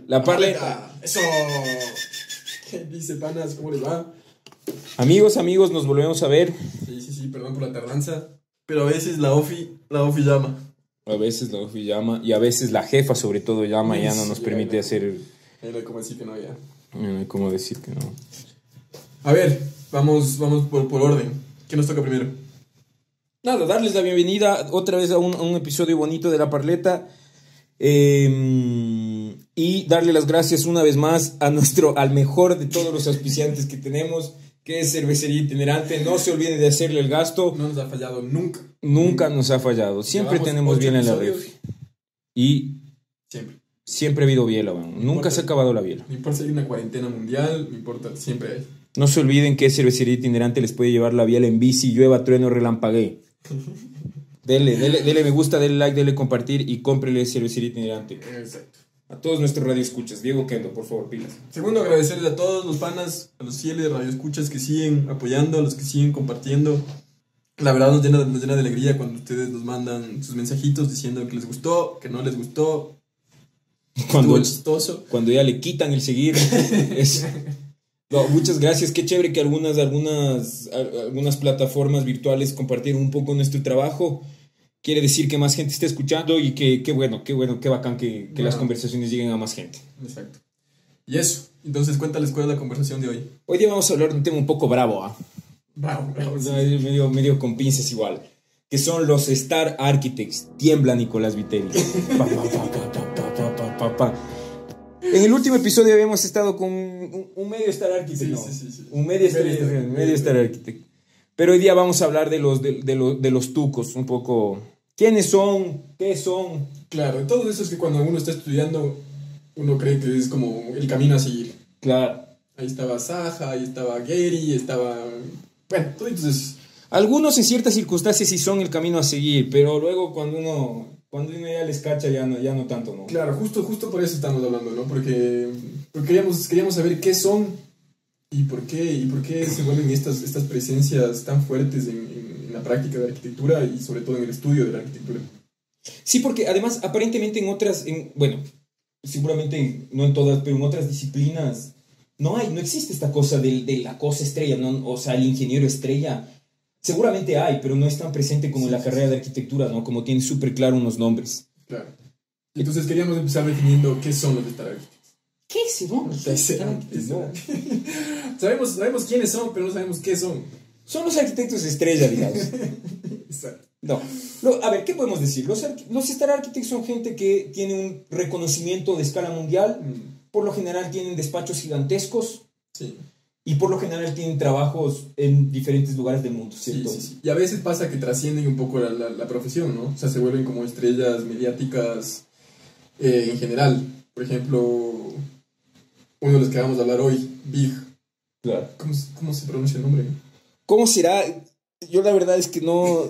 La parleta. Eso. ¿Qué dice, panas? ¿Cómo les va? Amigos, nos volvemos a ver. Sí, perdón por la tardanza. Pero a veces la OFI llama. A veces la OFI llama y a veces la jefa sobre todo llama y ya no nos permite hacer... No hay como decir que no, ya. No hay como decir que no. A ver, vamos por orden. ¿Qué nos toca primero? Nada, darles la bienvenida otra vez a un episodio bonito de La Parleta. Y darle las gracias una vez más al mejor de todos los auspiciantes que tenemos, que es Cervecería Itinerante. No se olviden de hacerle el gasto. No nos ha fallado nunca. Nunca nos ha fallado. Siempre tenemos biela en la refri. Y siempre ha habido biela, man. Nunca se ha acabado la biela. No importa si hay una cuarentena mundial, no importa, siempre hay. No se olviden que Cervecería Itinerante les puede llevar la biela en bici, llueva, trueno, relampaguee. Dele me gusta, dele like, dele compartir y cómprele Cervecería Itinerante. Exacto. A todos nuestros radioescuchas. Diego Kendo, por favor, pilas. Segundo, agradecerles a todos los panas, a los fieles radioescuchas que siguen apoyando, a los que siguen compartiendo. La verdad nos llena de alegría cuando ustedes nos mandan sus mensajitos diciendo que les gustó, que no les gustó. Estuvo chistoso. Cuando ya le quitan el seguir. No, muchas gracias. Qué chévere que algunas plataformas virtuales compartieron un poco nuestro trabajo. Quiere decir que más gente está escuchando y qué bacán que las conversaciones lleguen a más gente. Exacto. Y eso, entonces cuéntales cuál es la conversación de hoy. Hoy día vamos a hablar de un tema un poco bravo, ¿ah? Bravo, sí. Medio con pinzas igual. Que son los Star Architects. Tiembla Nicolás Viteri. En el último episodio habíamos estado con un medio Star Architect, ¿no? Sí. Un medio Star Architect. Pero hoy día vamos a hablar de los tucos, un poco. ¿Quiénes son? ¿Qué son? Claro, todo eso es que cuando uno está estudiando, uno cree que es como el camino a seguir. Claro. Ahí estaba Saja, ahí estaba Gary, estaba... Bueno, todo entonces... Algunos en ciertas circunstancias sí son el camino a seguir, pero luego cuando uno ya les cacha, ya no tanto, ¿no? Claro, justo por eso estamos hablando, ¿no? Porque queríamos saber qué son y por qué se vuelven estas presencias tan fuertes en la práctica de la arquitectura y sobre todo en el estudio de la arquitectura. Sí, porque además aparentemente bueno, seguramente no en todas, pero en otras disciplinas no existe esta cosa de la cosa estrella, ¿no? O sea, el ingeniero estrella. Seguramente hay, pero no es tan presente como en la carrera de arquitectura, ¿no? Como tiene súper claro unos nombres. Claro. Entonces queríamos empezar definiendo qué son los Star Architects. ¿Qué es? No. Sabemos quiénes son, pero no sabemos qué son. Son los arquitectos estrella, digamos. Exacto. No. A ver, ¿qué podemos decir? Los Star Architects son gente que tiene un reconocimiento de escala mundial. Por lo general tienen despachos gigantescos. Sí. Y por lo general tienen trabajos en diferentes lugares del mundo, ¿cierto? Sí. Y a veces pasa que trascienden un poco la profesión, ¿no? O sea, se vuelven como estrellas mediáticas en general. Por ejemplo, uno de los que vamos a hablar hoy, Big. Claro. ¿Cómo se pronuncia el nombre? ¿Cómo será? Yo la verdad es que no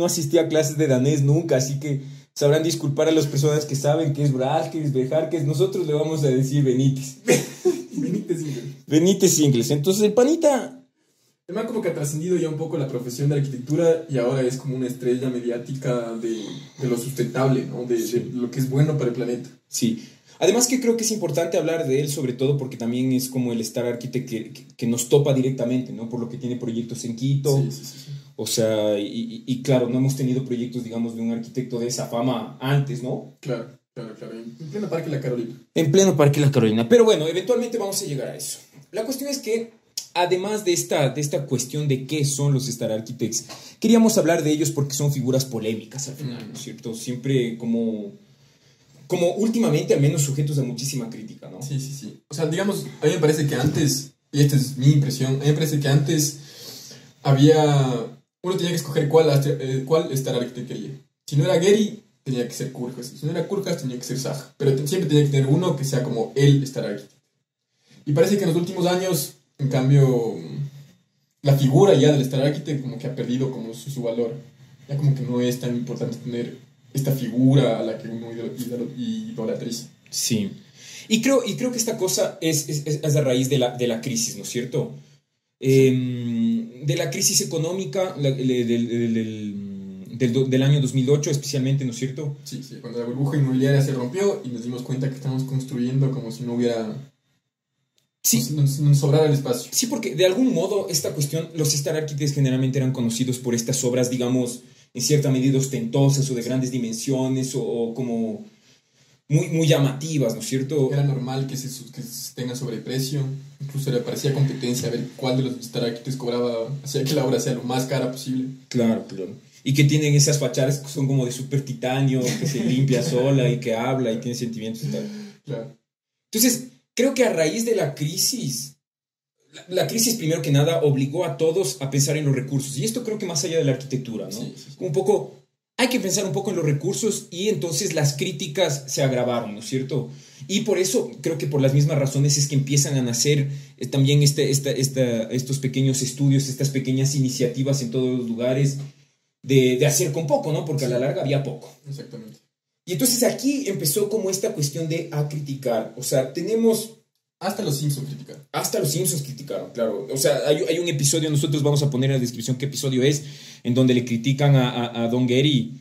asistí a clases de danés nunca, así que sabrán disculpar a las personas que saben que es Bral, que es Bejar, que nosotros le vamos a decir Benítez. Benítez Ingles. Entonces el panita... El man como que ha trascendido ya un poco la profesión de arquitectura y ahora es como una estrella mediática de lo sustentable, ¿no? De lo que es bueno para el planeta. Sí. Además que creo que es importante hablar de él, sobre todo porque también es como el Star Architect que nos topa directamente, ¿no? Por lo que tiene proyectos en Quito. Sí. O sea, y claro, no hemos tenido proyectos, digamos, de un arquitecto de esa fama antes, ¿no? Claro. En pleno Parque La Carolina. En pleno Parque La Carolina. Pero bueno, eventualmente vamos a llegar a eso. La cuestión es que, además de esta cuestión de qué son los Star Architects, queríamos hablar de ellos porque son figuras polémicas al final, ¿no es cierto? Siempre como últimamente al menos sujetos a muchísima crítica, ¿no? Sí. O sea, digamos, a mí me parece que antes, y esta es mi impresión, a mí me parece que antes uno tenía que escoger cuál Star Architect quería. Si no era Gary, tenía que ser Kurjas. Si no era Kurjas, tenía que ser Saja. Pero siempre tenía que tener uno que sea como el Star Architect. Y parece que en los últimos años, en cambio, la figura ya del Star Architect como que ha perdido como su valor. Ya como que no es tan importante tener esta figura a la que uno idolatriza. Sí. Y creo que esta cosa es a raíz de la crisis, ¿no es cierto? De la crisis económica, del año 2008 especialmente, ¿no es cierto? Sí, sí, cuando la burbuja inmobiliaria se rompió y nos dimos cuenta que estamos construyendo como si no hubiera... Sí. Nos sobrara el espacio. Sí, porque de algún modo esta cuestión, los Star Architects generalmente eran conocidos por estas obras, digamos, en cierta medida ostentosas o de grandes dimensiones o como muy llamativas, ¿no es cierto? Era normal que se tenga sobreprecio, incluso le parecía competencia a ver cuál de los Star Architects cobraba, hacía que la obra sea lo más cara posible. Claro, claro. Y que tienen esas fachadas que son como de super titanio, que se limpia sola y que habla y tiene sentimientos y tal. Claro. Entonces, creo que a raíz de la crisis, la crisis primero que nada obligó a todos a pensar en los recursos. Y esto creo que más allá de la arquitectura, ¿no? Sí, sí, sí. Un poco, hay que pensar un poco en los recursos y entonces las críticas se agravaron, ¿no es cierto? Y por eso creo que por las mismas razones es que empiezan a nacer también estos pequeños estudios, estas pequeñas iniciativas en todos los lugares de hacer con poco, ¿no? Porque a la larga había poco. Exactamente. Y entonces aquí empezó como esta cuestión de a criticar. O sea, tenemos... Hasta los Simpsons criticaron. Hasta los Simpsons criticaron, claro. O sea, hay un episodio, nosotros vamos a poner en la descripción qué episodio es, en donde le critican a Don Gary.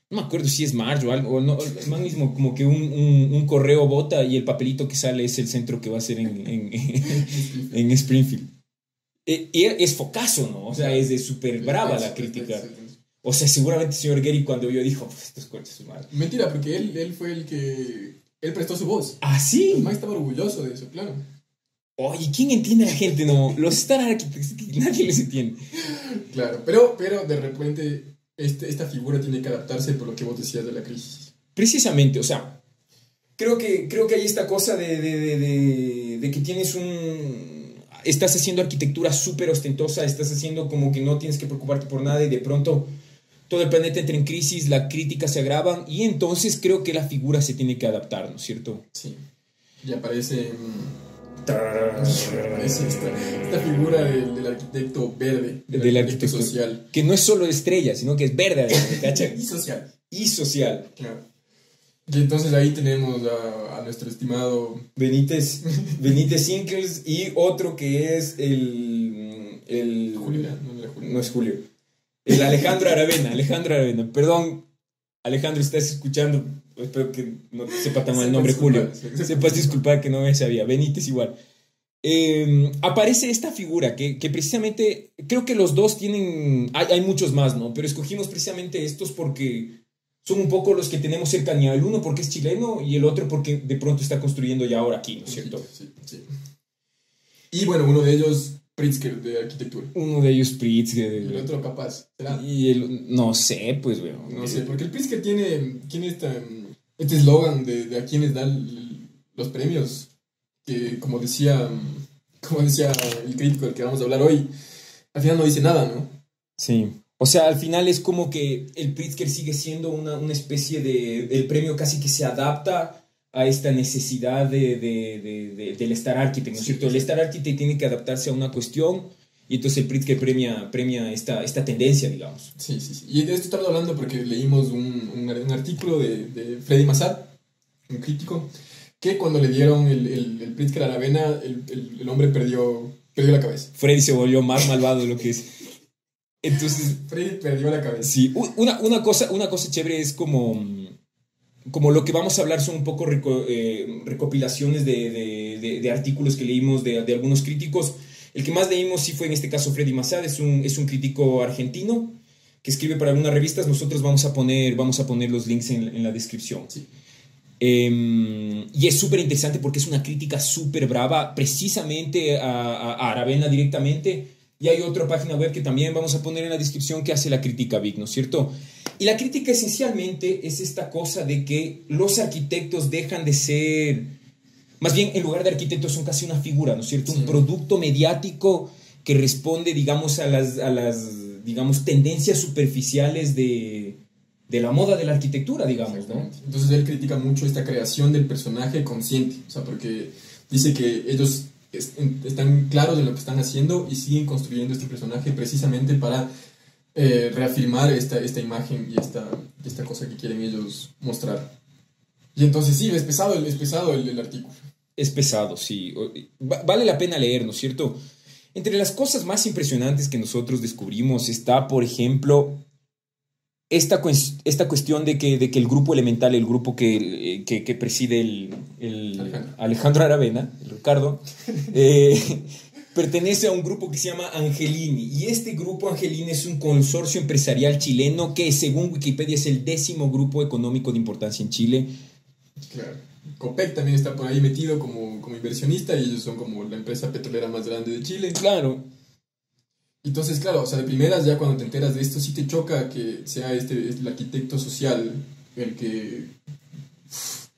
No me acuerdo si es Marge o algo. No, es más mismo como que un correo bota y el papelito que sale es el centro que va a ser en Springfield. Y es focazo, ¿no? O sea, es de súper brava la crítica. O sea, seguramente el señor Gary cuando vio dijo, pues estos coches son malos. Mentira, porque él fue el que... Él prestó su voz. ¿Ah, sí? Mike estaba orgulloso de eso, claro. Oye, ¿quién entiende a la gente? No, los Star Architects, nadie les entiende. Claro, pero de repente esta figura tiene que adaptarse por lo que vos decías de la crisis. Precisamente, o sea, creo que hay esta cosa de que tienes estás haciendo arquitectura súper ostentosa, estás haciendo como que no tienes que preocuparte por nada y de pronto todo el planeta entra en crisis, las críticas se agravan y entonces creo que la figura se tiene que adaptar, ¿no es cierto? Sí. Y aparece esta figura del arquitecto verde, del arquitecto social. Que no es solo estrella, sino que es verde, ¿cachai? Y social. Y social. Claro. Y entonces ahí tenemos a nuestro estimado Benítez Sinkels y otro que es el Julio, no era Julio. No es Julio. El Alejandro Aravena. Perdón, Alejandro, estás escuchando. Espero que no sepa tan mal el nombre, Julio. Sepas disculpar que no me sabía. Benítez igual. Aparece esta figura que precisamente, creo que los dos tienen, hay muchos más, ¿no? Pero escogimos precisamente estos porque son un poco los que tenemos cercanía. El uno porque es chileno y el otro porque de pronto está construyendo ya ahora aquí, ¿no es cierto? Sí. Y bueno, uno de ellos... Pritzker de arquitectura. Uno de ellos Pritzker. El otro capaz. ¿Será? Y no sé, pues, bueno. No sé, porque el Pritzker tiene este eslogan de a quienes dan los premios, que como decía el crítico del que vamos a hablar hoy, al final no dice nada, ¿no? Sí. O sea, al final es como que el Pritzker sigue siendo una especie el premio casi que se adapta a esta necesidad del Star Architect, ¿no es cierto? El Star Architect tiene que adaptarse a una cuestión y entonces el Pritzker premia esta tendencia, digamos. Sí. Y de esto estamos hablando porque leímos un artículo de Freddy Massad, un crítico, que cuando le dieron el Pritzker Aravena, el hombre perdió la cabeza. Freddy se volvió más malvado de lo que es. Entonces... Freddy perdió la cabeza. Sí, una cosa chévere es como lo que vamos a hablar son un poco recopilaciones de artículos que leímos de algunos críticos. El que más leímos sí fue en este caso Freddy Massad, es un crítico argentino que escribe para algunas revistas. Nosotros vamos a poner los links en la descripción. Sí. Y es súper interesante porque es una crítica súper brava precisamente a Aravena directamente. Y hay otra página web que también vamos a poner en la descripción que hace la crítica Vic, ¿no es cierto? Y la crítica esencialmente es esta cosa de que los arquitectos dejan de ser, más bien en lugar de arquitectos son casi una figura, ¿no es cierto? Sí. Un producto mediático que responde, digamos, a las digamos, tendencias superficiales de la moda de la arquitectura, digamos, ¿no? Entonces él critica mucho esta creación del personaje consciente, o sea, porque dice que ellos están claros de lo que están haciendo y siguen construyendo este personaje precisamente para reafirmar esta imagen y esta cosa que quieren ellos mostrar. Y entonces sí, es pesado el artículo. Es pesado, sí. Vale la pena leer, ¿no es cierto? Entre las cosas más impresionantes que nosotros descubrimos está, por ejemplo, esta cuestión de que el grupo elemental, el grupo que preside el Alejandro Aravena, el Ricardo, pertenece a un grupo que se llama Angelini. Y este grupo Angelini es un consorcio empresarial chileno que, según Wikipedia, es el 10º grupo económico de importancia en Chile. Claro. Copec también está por ahí metido como inversionista y ellos son como la empresa petrolera más grande de Chile. Claro. Entonces, claro, o sea, de primeras ya cuando te enteras de esto sí te choca que sea el arquitecto social el que...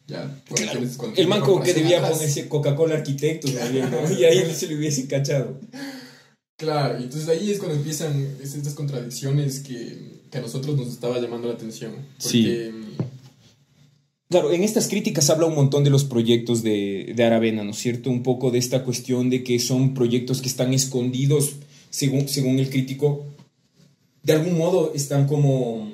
Ya, claro. El manco que debía ponerse Coca-Cola Arquitectos, ¿no? Y ahí no se le hubiese cachado. Claro, y entonces ahí es cuando empiezan estas contradicciones que a nosotros nos estaba llamando la atención. Porque... Sí. Claro, en estas críticas habla un montón de los proyectos de Aravena, ¿no es cierto? Un poco de esta cuestión de que son proyectos que están escondidos, según el crítico, de algún modo están como...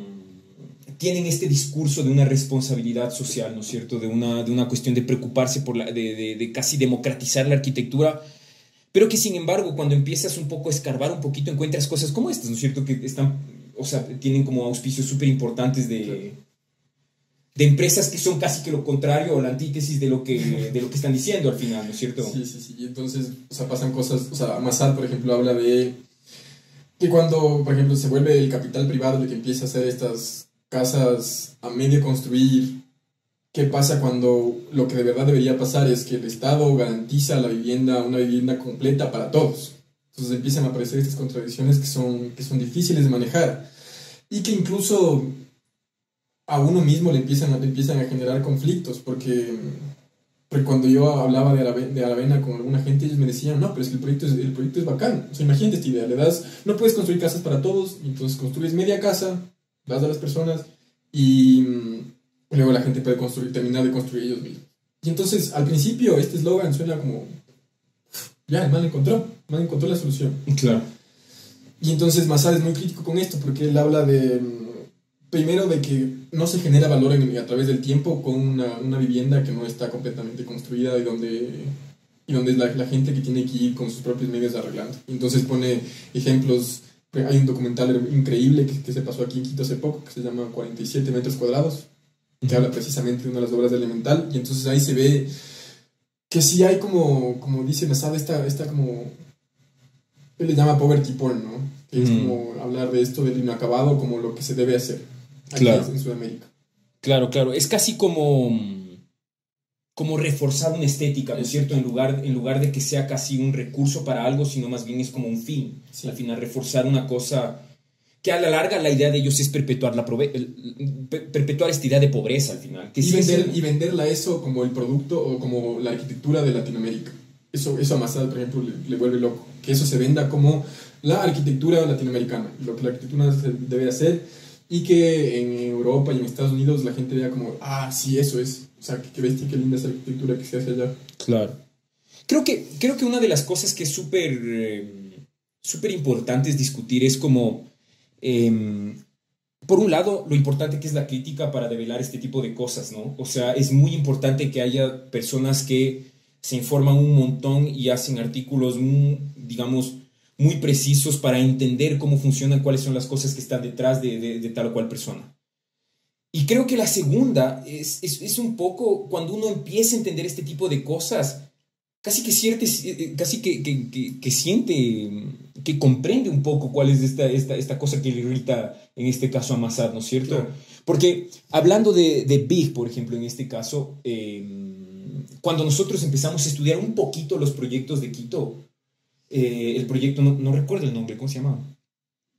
tienen este discurso de una responsabilidad social, ¿no es cierto? De una cuestión de preocuparse de casi democratizar la arquitectura, pero que sin embargo cuando empiezas un poco a escarbar un poquito encuentras cosas como estas, ¿no es cierto? Que están, o sea, tienen como auspicios súper importantes de empresas que son casi que lo contrario o la antítesis de lo que están diciendo al final, ¿no es cierto? Sí. Y entonces, o sea, pasan cosas, o sea, Massad, por ejemplo, habla de que cuando, por ejemplo, se vuelve el capital privado el que empieza a hacer estas casas a medio construir, ¿qué pasa cuando lo que de verdad debería pasar es que el Estado garantiza la vivienda, una vivienda completa para todos? Entonces empiezan a aparecer estas contradicciones que son difíciles de manejar y que incluso a uno mismo le empiezan a generar conflictos, porque cuando yo hablaba de Aravena con alguna gente, ellos me decían, no, pero es que el proyecto es bacán. O sea, imagínate esta idea, no puedes construir casas para todos, entonces construyes media casa, das a las personas y luego la gente puede terminar de construir ellos mismos. Y entonces, al principio, este eslogan suena como, ya, el man encontró la solución. Claro. Y entonces Massad es muy crítico con esto, porque él habla primero de que no se genera valor a través del tiempo con una vivienda que no está completamente construida y donde es la gente que tiene que ir con sus propios medios arreglando. Entonces pone ejemplos, hay un documental increíble que se pasó aquí en Quito hace poco, que se llama 47 metros cuadrados, que habla precisamente de una de las obras de Elemental, y entonces ahí se ve que sí hay como dice Massad, esta como, él le llama poverty porn, ¿no? Que es como hablar de esto del inacabado como lo que se debe hacer aquí en Sudamérica. Claro. Es casi como reforzar una estética, ¿no es cierto? En lugar de que sea casi un recurso para algo, sino más bien es como un fin. Sí. Al final, reforzar una cosa que a la larga la idea de ellos es perpetuar esta idea de pobreza al final. Que y venderla eso como el producto o como la arquitectura de Latinoamérica. Eso a Massad, por ejemplo, le vuelve loco. Que eso se venda como la arquitectura latinoamericana, lo que la arquitectura debe hacer, y que en Europa y en Estados Unidos la gente vea como, sí, eso es. O sea, qué bestia, qué linda esa arquitectura que se hace allá. Claro. Creo que una de las cosas que es súper importante es discutir es como, por un lado, lo importante que es la crítica para develar este tipo de cosas, ¿no? O sea, es muy importante que haya personas que se informan un montón y hacen artículos, digamos, muy precisos para entender cómo funcionan, cuáles son las cosas que están detrás de tal o cual persona. Y creo que la segunda es un poco cuando uno empieza a entender este tipo de cosas, casi que siente, que comprende un poco cuál es esta cosa que le irrita en este caso a Massad, ¿no es cierto? Claro. Porque hablando de Big, por ejemplo, en este caso, cuando nosotros empezamos a estudiar un poquito los proyectos de Quito, el proyecto, no recuerdo el nombre, ¿cómo se llama?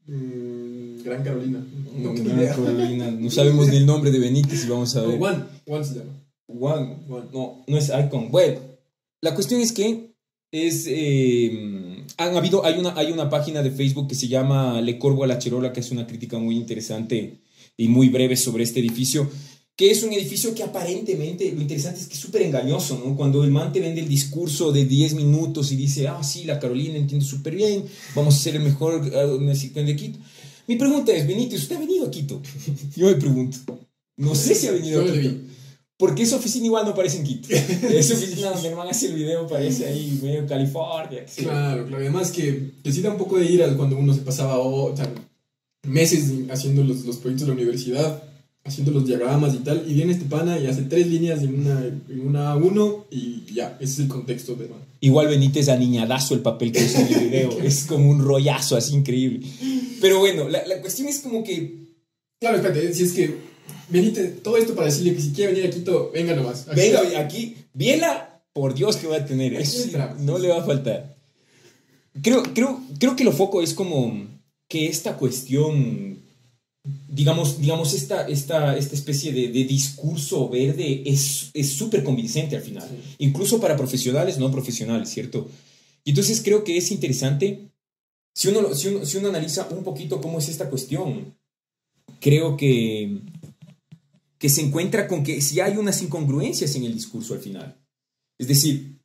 Gran Carolina. Gran Carolina. No sabemos ni el nombre de Benítez y vamos a ver. One se llama. One. No es Icon. Bueno, la cuestión es que hay una página de Facebook que se llama Le Corvo a la Cherola, que hace una crítica muy interesante y muy breve sobre este edificio, que es un edificio que aparentemente, lo interesante es que es súper engañoso, ¿no? Cuando el man te vende el discurso de 10 minutos y dice, sí, la Carolina entiendo súper bien, vamos a ser el mejor universitario de Quito. Mi pregunta es, Benítez, ¿usted ha venido a Quito? Yo me pregunto. No sé si ha venido a Quito. Porque esa oficina igual no parece en Quito. Esa oficina donde el man hace el video parece ahí medio en California. Claro. Además que sí da un poco de ira cuando uno se pasaba meses haciendo los proyectos de la universidad, haciendo los diagramas y tal, y viene este pana y hace 3 líneas en una A1 y ya, ese es el contexto de man. Igual Benítez aniñadazo el papel que usa en el video, es como un rollazo así increíble. Pero bueno, la cuestión es como que... Claro, espérate, si es que Benítez, todo esto para decirle que si quiere venir a Quito, venga nomás. Venga, aquí, Biela, por Dios que va a tener, eso no le va a faltar. Creo que lo foco es como que esta cuestión, digamos esta especie de discurso verde es súper convincente al final, sí. Incluso para profesionales, no profesionales, ¿cierto? Y entonces creo que es interesante, si uno analiza un poquito cómo es esta cuestión, creo que se encuentra con que si hay unas incongruencias en el discurso al final. Es decir,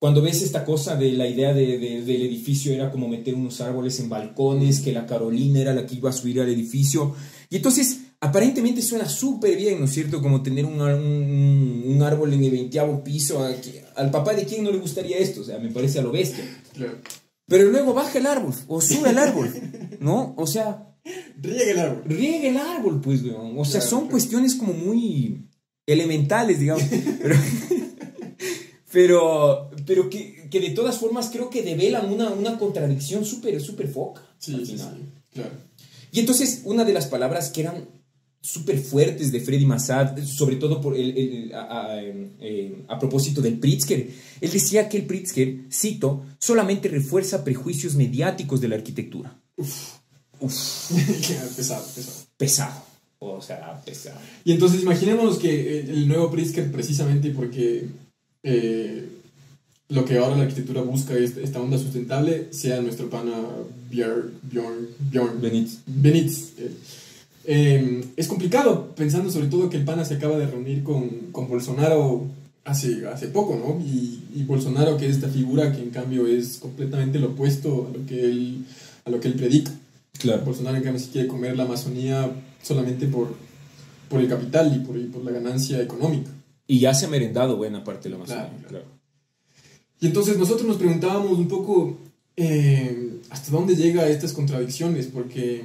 cuando ves esta cosa de la idea del edificio era como meter unos árboles en balcones, que la Carolina era la que iba a subir al edificio, y entonces aparentemente suena súper bien, ¿no es cierto? Como tener un árbol en el 20º piso. Al papá de quién no le gustaría esto, o sea, me parece a lo bestia. Claro. Pero luego baja el árbol, o sube el árbol, ¿no? O sea... Riegue el árbol, pues, weón. O sea, son cuestiones como muy elementales, digamos. Pero que de todas formas creo que develan una contradicción súper foca. Sí, sí, claro. Y entonces, una de las palabras que eran súper fuertes de Freddy Massad, sobre todo por a propósito del Pritzker, él decía que el Pritzker, cito, solamente refuerza prejuicios mediáticos de la arquitectura. Pesado. O sea, pesado. Y entonces imaginémonos que el nuevo Pritzker, precisamente porque lo que ahora la arquitectura busca, esta onda sustentable, sea nuestro pana Bjorn Benítez. Es complicado, pensando sobre todo que el pana se acaba de reunir con Bolsonaro hace poco, ¿no? Y Bolsonaro, que es esta figura que en cambio es completamente lo opuesto a lo que él predica. Claro. Bolsonaro en cambio se quiere comer la Amazonía solamente por el capital y por la ganancia económica. Y ya se ha merendado buena parte de la Amazonía. Claro. Y entonces nosotros nos preguntábamos un poco hasta dónde llega estas contradicciones, porque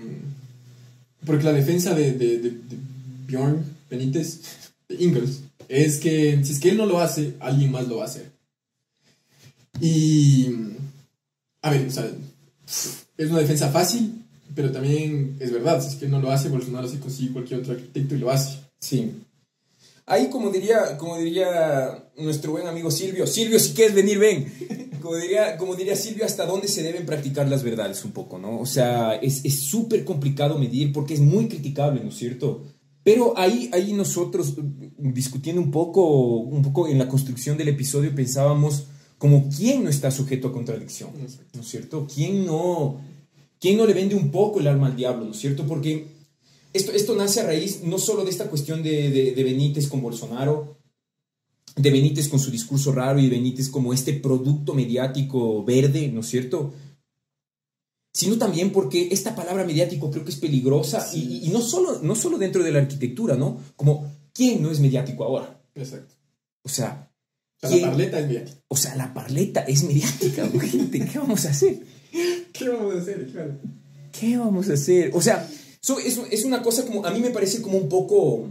la defensa de Bjorn Benítez, de Ingels, es que si es que él no lo hace, alguien más lo va a hacer. Y, a ver, o sea, es una defensa fácil, pero también es verdad, si es que él no lo hace, Bolsonaro se consigue cualquier otro arquitecto y lo hace. Sí. Ahí, como diría nuestro buen amigo Silvio, si quieres venir, ven. Como diría Silvio, hasta dónde se deben practicar las verdades un poco, ¿no? O sea, es súper complicado medir porque es muy criticable, ¿no es cierto? Pero ahí nosotros, discutiendo un poco en la construcción del episodio, pensábamos como quién no está sujeto a contradicción, ¿no es cierto? ¿Quién no le vende un poco el alma al diablo, ¿no es cierto? Porque esto nace a raíz no solo de esta cuestión de Benítez con Bolsonaro, de Benítez con su discurso raro y Benítez como este producto mediático verde, ¿no es cierto? Sino también porque esta palabra mediático creo que es peligrosa, sí. y no solo dentro de la arquitectura, ¿no? Como, ¿quién no es mediático ahora? Exacto. O sea, la parleta es mediática. O sea, la parleta es mediática, gente. ¿Qué vamos a hacer? ¿Qué vamos a hacer? Claro. ¿Qué vamos a hacer? O sea, es una cosa como, a mí me parece como un poco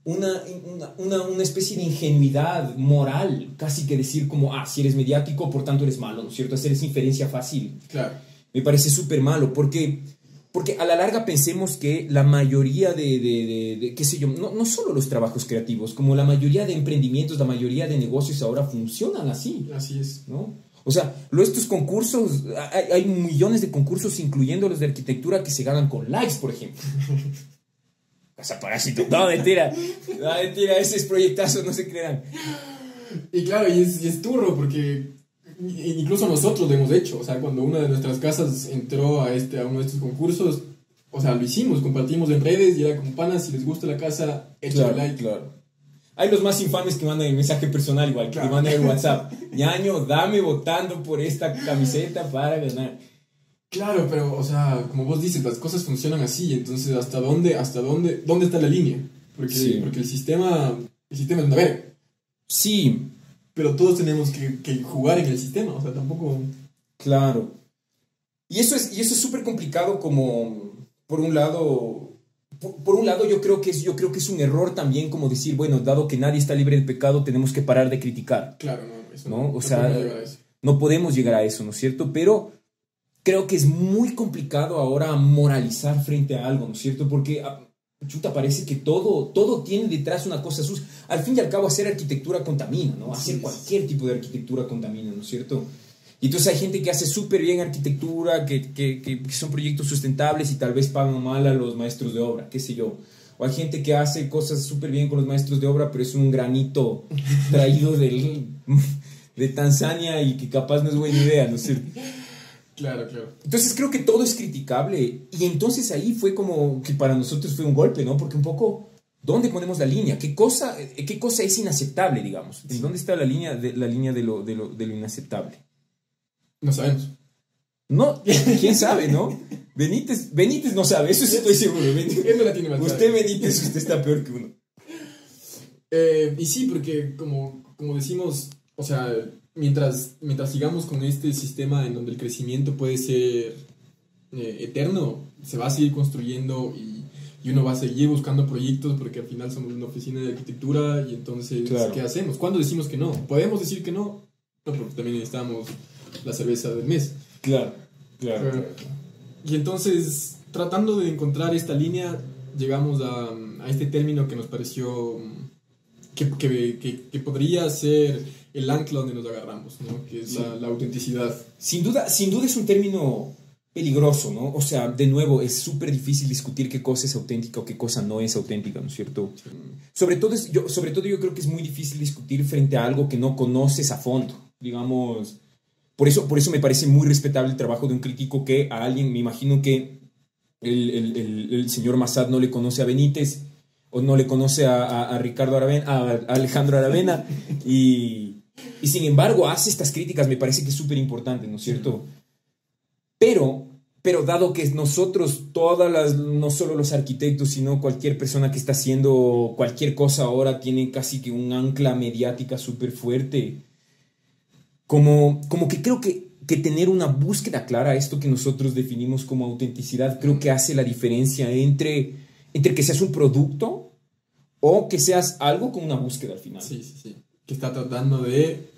una especie de ingenuidad moral, casi que decir como, si eres mediático, por tanto eres malo, ¿no es cierto? Hacer esa inferencia fácil. Claro. Me parece súper malo, porque a la larga pensemos que la mayoría de qué sé yo, no solo los trabajos creativos, como la mayoría de emprendimientos, la mayoría de negocios ahora funcionan así. Así es. ¿No? O sea, estos concursos, hay millones de concursos, incluyendo los de arquitectura, que se ganan con likes, por ejemplo. Casa Parásito. No, mentira, ese es proyectazo, no se crean. Y claro, y es turro, porque incluso nosotros lo hemos hecho. O sea, cuando una de nuestras casas entró a uno de estos concursos, o sea, lo hicimos, compartimos en redes y era como, panas, si les gusta la casa, échale like. Claro. Hay los más infames que mandan el mensaje personal igual, claro. Que mandan el WhatsApp. Ñaño, dame votando por esta camiseta para ganar. Claro, pero, o sea, como vos dices, las cosas funcionan así. Entonces, ¿dónde está la línea? Porque el sistema es una verga. Sí. Pero todos tenemos que jugar en el sistema, o sea, tampoco... Claro. Y eso es súper complicado como... por un lado, yo creo que es un error también como decir, bueno, dado que nadie está libre del pecado, tenemos que parar de criticar. Claro, no, eso ¿no? O no sea, podemos llegar a eso. no podemos llegar a eso, ¿no es cierto? Pero creo que es muy complicado ahora moralizar frente a algo, ¿no es cierto? Porque, chuta, parece que todo tiene detrás una cosa sucia. Al fin y al cabo, hacer arquitectura contamina, ¿no? Hacer cualquier tipo de arquitectura contamina, ¿no es cierto? Y entonces hay gente que hace súper bien arquitectura, que son proyectos sustentables y tal vez pagan mal a los maestros de obra, qué sé yo. O hay gente que hace cosas súper bien con los maestros de obra, pero es un granito traído de Tanzania y que capaz no es buena idea, ¿no es cierto? Claro, claro. Entonces creo que todo es criticable. Y entonces ahí fue como que para nosotros fue un golpe, ¿no? Porque un poco, ¿dónde ponemos la línea? ¿Qué cosa es inaceptable, digamos? ¿En dónde está la línea de lo inaceptable? No sabemos. No, quién sabe, ¿no? Benítez no sabe, eso sí estoy seguro. Él no la tiene más clara. Usted, Benítez, usted está peor que uno. Y sí, porque como decimos, o sea, mientras sigamos con este sistema en donde el crecimiento puede ser eterno, se va a seguir construyendo y uno va a seguir buscando proyectos porque al final somos una oficina de arquitectura y entonces, claro. ¿Qué hacemos? ¿Cuándo decimos que no? ¿Podemos decir que no? No, porque también necesitamos la cerveza del mes. Claro. Y entonces, tratando de encontrar esta línea, llegamos a este término que nos pareció que podría ser el ancla donde nos agarramos, ¿no? Que es la autenticidad. Sin duda es un término peligroso, ¿no? O sea, de nuevo, es súper difícil discutir qué cosa es auténtica o qué cosa no es auténtica, ¿no es cierto? Sí. Sobre todo yo creo que es muy difícil discutir frente a algo que no conoces a fondo, digamos. Por eso me parece muy respetable el trabajo de un crítico que a alguien, me imagino que el señor Massad no le conoce a Benítez o no le conoce a Ricardo Aravena, a Alejandro Aravena y sin embargo hace estas críticas, me parece que es súper importante, ¿no es cierto? Pero dado que nosotros, no solo los arquitectos, sino cualquier persona que está haciendo cualquier cosa ahora tiene casi que un ancla mediática súper fuerte, como que creo que tener una búsqueda clara, esto que nosotros definimos como autenticidad, creo que hace la diferencia entre que seas un producto o que seas algo con una búsqueda al final. Sí. Que está tratando de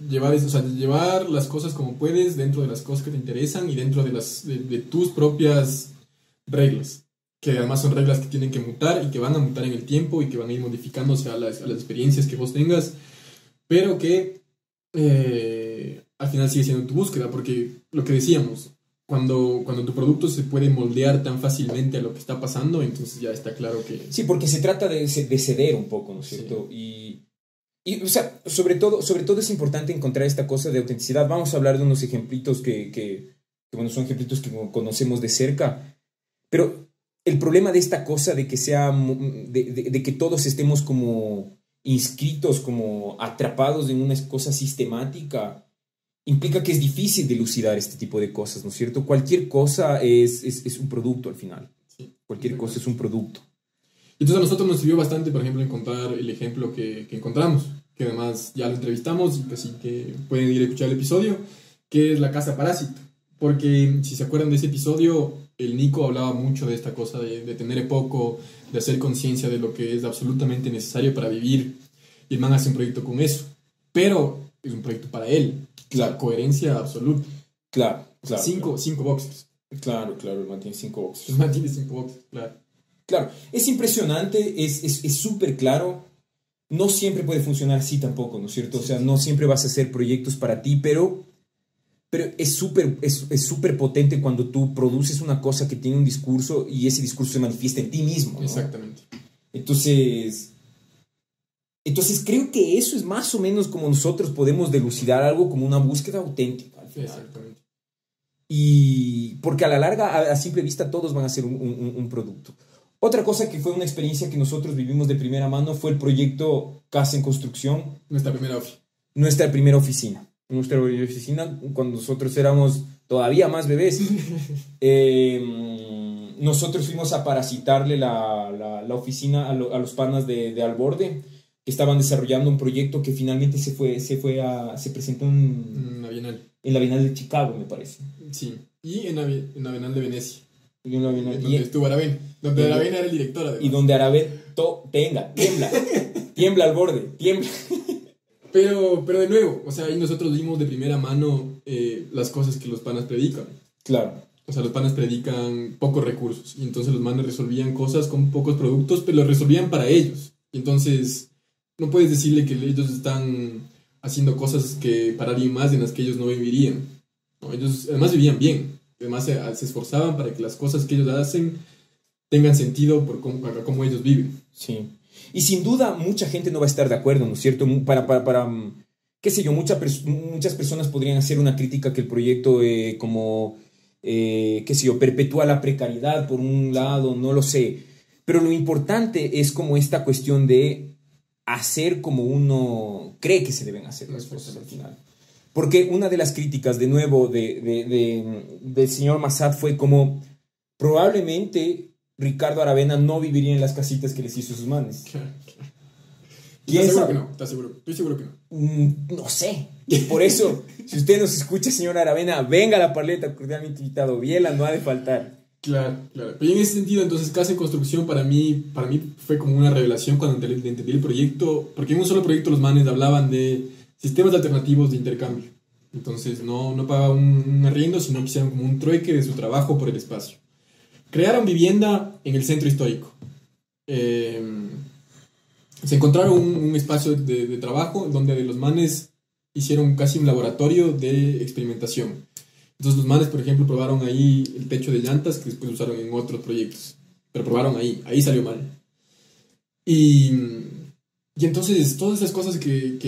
llevar eso, o sea, de llevar las cosas como puedes dentro de las cosas que te interesan y dentro de tus propias reglas, que además son reglas que tienen que mutar y que van a mutar en el tiempo y que van a ir modificándose a las experiencias que vos tengas, pero que al final sigue siendo tu búsqueda, porque lo que decíamos, cuando tu producto se puede moldear tan fácilmente a lo que está pasando, entonces ya está claro que... Sí, porque se trata de ceder un poco, ¿no es cierto? Sí. Y o sea, sobre todo es importante encontrar esta cosa de autenticidad. Vamos a hablar de unos ejemplitos que bueno, son ejemplitos que conocemos de cerca, pero el problema de esta cosa de que de que todos estemos como inscritos, como atrapados en una cosa sistemática, implica que es difícil dilucidar este tipo de cosas, ¿no es cierto? Cualquier cosa es un producto al final. Sí, cualquier cosa es un producto. Entonces a nosotros nos sirvió bastante, por ejemplo, encontrar el ejemplo que encontramos, que además ya lo entrevistamos y así que pueden ir a escuchar el episodio, que es la casa parásito. Porque si se acuerdan de ese episodio, el Nico hablaba mucho de esta cosa de tener poco, de hacer conciencia de lo que es absolutamente necesario para vivir. Y el man hace un proyecto con eso. Pero es un proyecto para él. Claro. Coherencia absoluta. Claro. Cinco boxes. Claro, el man tiene 5 boxes. El man tiene 5 boxes, claro. Claro, es impresionante, es súper claro. No siempre puede funcionar así tampoco, ¿no es cierto? O sea, no siempre vas a hacer proyectos para ti, pero es súper potente cuando tú produces una cosa que tiene un discurso y ese discurso se manifiesta en ti mismo, ¿no? Exactamente. Entonces creo que eso es más o menos como nosotros podemos dilucidar algo como una búsqueda auténtica al final. Exactamente. Y porque a la larga, a simple vista, todos van a ser un producto. Otra cosa que fue una experiencia que nosotros vivimos de primera mano fue el proyecto Casa en Construcción. Nuestra primera oficina. Nuestra oficina, cuando nosotros éramos todavía más bebés. Nosotros fuimos a parasitarle la oficina a los panas de Alborde, que estaban desarrollando un proyecto que finalmente se presentó en la Bienal. En la Bienal de Chicago, me parece. Sí, y en la Bienal de Venecia. Vivió en la Bienal. Donde estuvo Aravena. Donde Aravena era el director, además. Y donde Aravena tiembla. Tiembla al borde, tiembla. Pero de nuevo, o sea, ahí nosotros vimos de primera mano las cosas que los panas predican. Claro. O sea, los panas predican pocos recursos. Y entonces los manes resolvían cosas con pocos productos, pero lo resolvían para ellos. Y entonces, no puedes decirle que ellos están haciendo cosas que para alguien más en las que ellos no vivirían. ¿No? Ellos además vivían bien. Además se esforzaban para que las cosas que ellos hacen tengan sentido por cómo ellos viven. Sí. Y sin duda mucha gente no va a estar de acuerdo, ¿no es cierto? Qué sé yo, muchas personas podrían hacer una crítica que el proyecto qué sé yo, perpetúa la precariedad por un lado, no lo sé. Pero lo importante es como esta cuestión de hacer como uno cree que se deben hacer las cosas al final. Porque una de las críticas, de nuevo, del señor Massad fue como probablemente Ricardo Aravena no viviría en las casitas que les hizo sus manes. Claro. ¿Estás seguro que no? ¿Estás seguro? Estoy seguro que no. No sé. Por eso, si usted nos escucha, señor Aravena, venga a la parleta, cordialmente invitado. Biela no ha de faltar. Claro. Pero en ese sentido, entonces, Casa en Construcción para mí fue como una revelación cuando entendí el proyecto, porque en un solo proyecto los manes hablaban de sistemas alternativos de intercambio. Entonces, no pagaban un arriendo, sino que hicieron como un trueque de su trabajo por el espacio. Crearon vivienda en el centro histórico. Se encontraron un espacio de trabajo donde los manes hicieron casi un laboratorio de experimentación. Entonces los manes, por ejemplo, probaron ahí el techo de llantas que después usaron en otros proyectos. Pero probaron ahí salió mal. Y entonces todas esas cosas que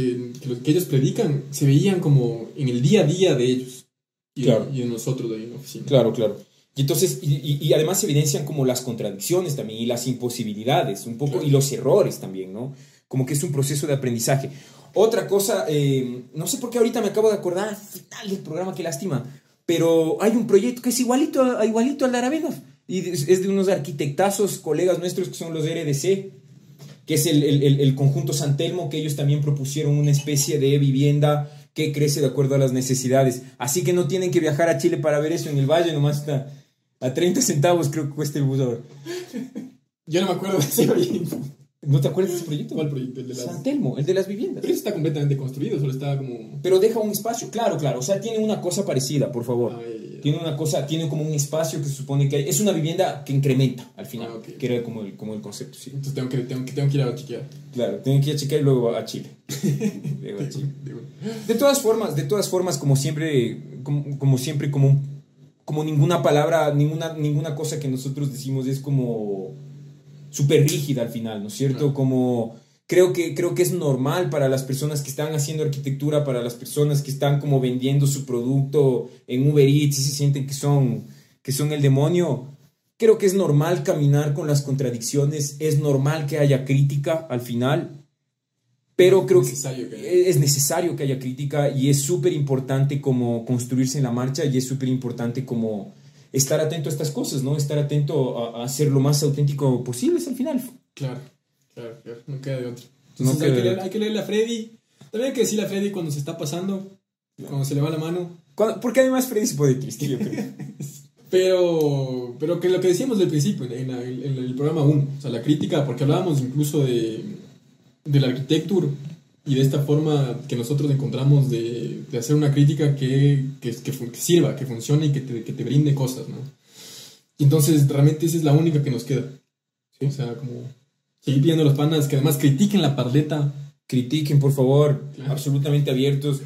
ellos predican se veían como en el día a día de ellos. Claro. Y en nosotros de ahí en la oficina. Claro. Y entonces, y además se evidencian como las contradicciones también, y las imposibilidades, un poco, claro. Y los errores también, ¿no? Como que es un proceso de aprendizaje. Otra cosa, no sé por qué ahorita me acabo de acordar al final del programa, qué lástima, pero hay un proyecto que es igualito al de Aravena, y es de unos arquitectazos, colegas nuestros que son los RDC, que es el conjunto San Telmo, que ellos también propusieron una especie de vivienda que crece de acuerdo a las necesidades. Así que no tienen que viajar a Chile para ver eso en el Valle, nomás está a 30 centavos creo que cuesta el bus ahora. Yo no me acuerdo de ese proyecto. ¿No te acuerdas de ese proyecto? ¿Cuál proyecto? El de San Telmo, el de las viviendas. Pero eso está completamente construido, solo está como... Pero deja un espacio, claro. O sea, tiene una cosa parecida, por favor. Tiene como un espacio que se supone que es una vivienda que incrementa al final, okay. Que era como el concepto, sí. Entonces tengo que ir a chequear. Claro, tengo que ir a chequear y luego a Chile. De todas formas, como siempre, como ninguna palabra, ninguna cosa que nosotros decimos es como súper rígida al final, ¿no es cierto? Claro. Como creo que es normal para las personas que están haciendo arquitectura, para las personas que están como vendiendo su producto en Uber Eats y se sienten que son el demonio. Creo que es normal caminar con las contradicciones, es normal que haya crítica al final, pero creo que es necesario que haya crítica y es súper importante como construirse en la marcha y es súper importante como estar atento a estas cosas, ¿no? Estar atento a ser lo más auténtico posible al final. Claro, no queda de otra. Entonces hay que leerle a Freddy. También hay que decirle a Freddy cuando se está pasando, cuando se le va la mano. Porque además Freddy se puede triste, yo creo. Pero que lo que decíamos del principio, en el programa 1, o sea, la crítica, porque hablábamos incluso de la arquitectura y de esta forma que nosotros encontramos de hacer una crítica que sirva, que funcione y que te brinde cosas, ¿no? Y entonces realmente esa es la única que nos queda. ¿Sí? O sea, como seguir pidiendo a los panas que además critiquen la parleta. Critiquen, por favor, claro. Absolutamente abiertos.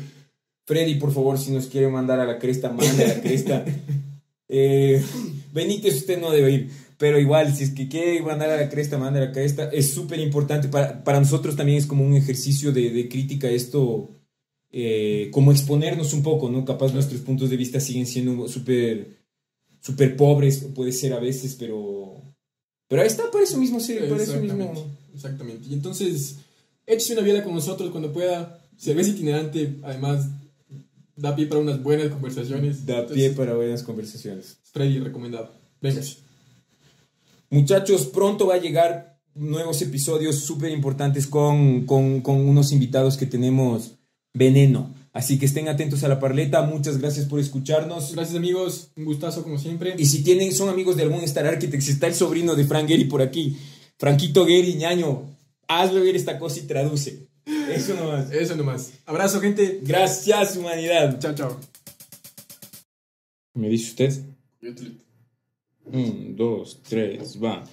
Freddy, por favor, si nos quiere mandar a la cresta, mande a la cresta. Benítez, usted no debe ir. Pero igual, si es que quiere mandar a la cresta, manda a la cresta. Es súper importante. Para nosotros también es como un ejercicio de crítica esto, como exponernos un poco, ¿no? Capaz nuestros puntos de vista siguen siendo súper pobres, puede ser a veces, pero ahí está, por eso mismo. Sí, por eso mismo. Exactamente. Y entonces, échese una biela con nosotros cuando pueda. Cerveza itinerante, además, da pie para unas buenas conversaciones. Para buenas conversaciones. Freddy, recomendado. Véngase. Muchachos, pronto va a llegar nuevos episodios súper importantes con unos invitados que tenemos veneno. Así que estén atentos a la parleta. Muchas gracias por escucharnos. Gracias, amigos. Un gustazo, como siempre. Y si son amigos de algún Star Architect, si está el sobrino de Frank Gehry por aquí, Franquito Gehry, ñaño, hazlo ver esta cosa y traduce. Eso nomás. Eso nomás. Abrazo, gente. Gracias, humanidad. Chao, chao. ¿Me dice usted? Yo te... 1, 2, 3, va.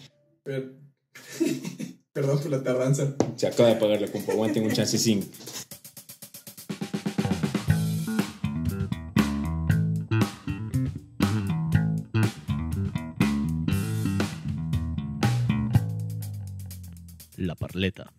Perdón por la tardanza. Se acaba de apagar la compa. Aguanten un chancecín. La Parleta.